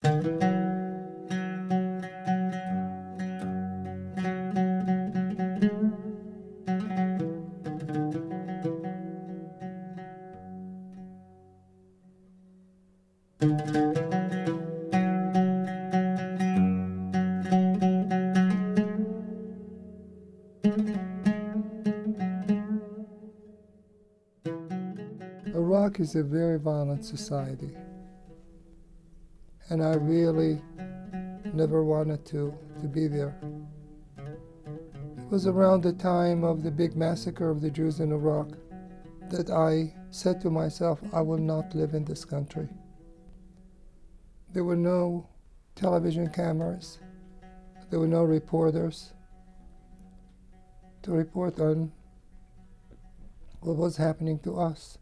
Iraq is a very violent society, and I really never wanted to be there. It was around the time of the big massacre of the Jews in Iraq that I said to myself, I will not live in this country. There were no television cameras. There were no reporters to report on what was happening to us.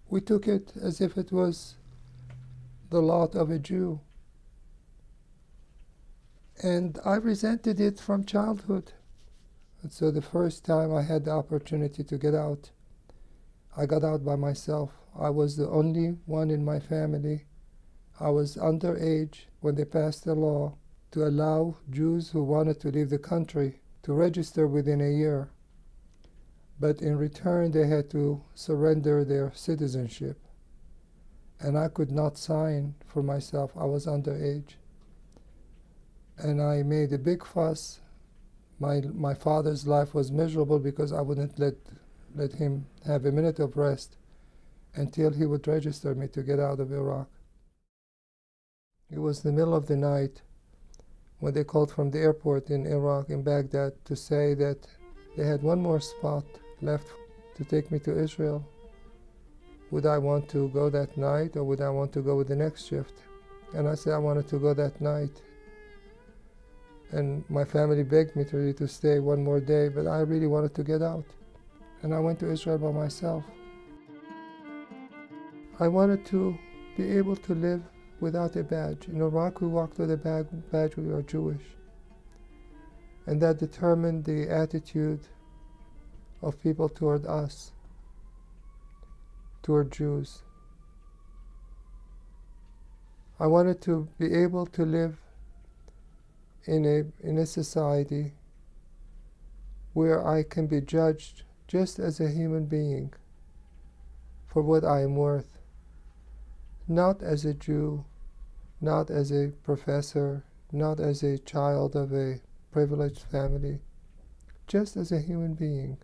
We took it as if it was the lot of a Jew. And I resented it from childhood. And so the first time I had the opportunity to get out, I got out by myself. I was the only one in my family. I was underage when they passed a law to allow Jews who wanted to leave the country to register within a year. But in return, they had to surrender their citizenship. And I could not sign for myself. I was underage. And I made a big fuss. My father's life was miserable because I wouldn't let him have a minute of rest until he would register me to get out of Iraq. It was the middle of the night when they called from the airport in Iraq, in Baghdad, to say that they had one more spot left to take me to Israel. Would I want to go that night, or would I want to go with the next shift? And I said I wanted to go that night. And my family begged me to stay one more day, but I really wanted to get out. And I went to Israel by myself. I wanted to be able to live without a badge. In Iraq, we walked with a badge, we were Jewish. And that determined the attitude of people toward us, toward Jews. I wanted to be able to live in a society where I can be judged just as a human being for what I am worth, not as a Jew, not as a professor, not as a child of a privileged family, just as a human being.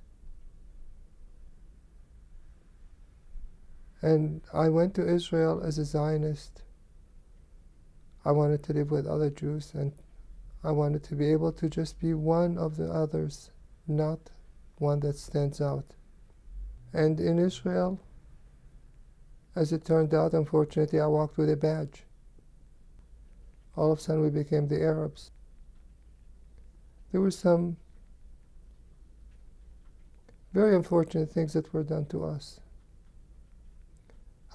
And I went to Israel as a Zionist. I wanted to live with other Jews, and I wanted to be able to just be one of the others, not one that stands out. And in Israel, as it turned out, unfortunately, I walked with a badge. All of a sudden, we became the Arabs. There were some very unfortunate things that were done to us.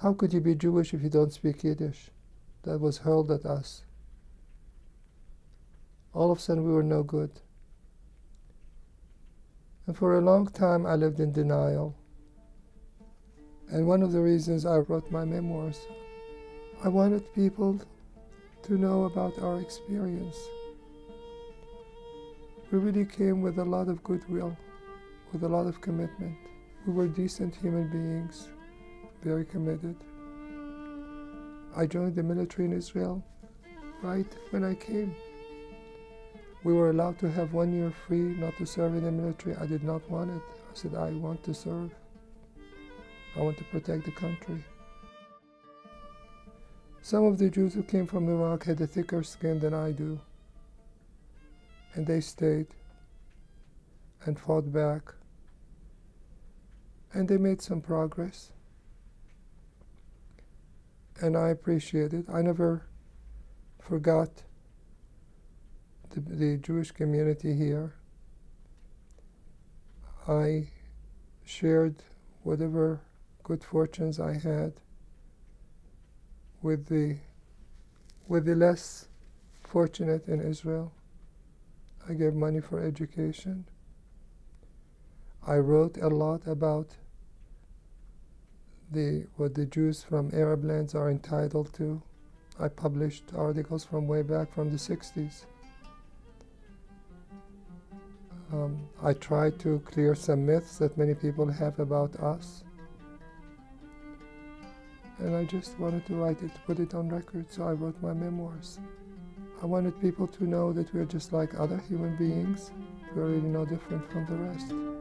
How could you be Jewish if you don't speak Yiddish? That was hurled at us. All of a sudden, we were no good. And for a long time, I lived in denial. And one of the reasons I wrote my memoirs, I wanted people to know about our experience. We really came with a lot of goodwill, with a lot of commitment. We were decent human beings, very committed. I joined the military in Israel right when I came. We were allowed to have 1 year free not to serve in the military. I did not want it. I said, I want to serve. I want to protect the country. Some of the Jews who came from Iraq had a thicker skin than I do. And they stayed and fought back. And they made some progress. And I appreciate it. I never forgot the Jewish community here. I shared whatever good fortunes I had with the less fortunate in Israel. I gave money for education. I wrote a lot about what the Jews from Arab lands are entitled to. I published articles from way back from the 60s. I tried to clear some myths that many people have about us. And I just wanted to write it, to put it on record, so I wrote my memoirs. I wanted people to know that we're just like other human beings. We're really no different from the rest.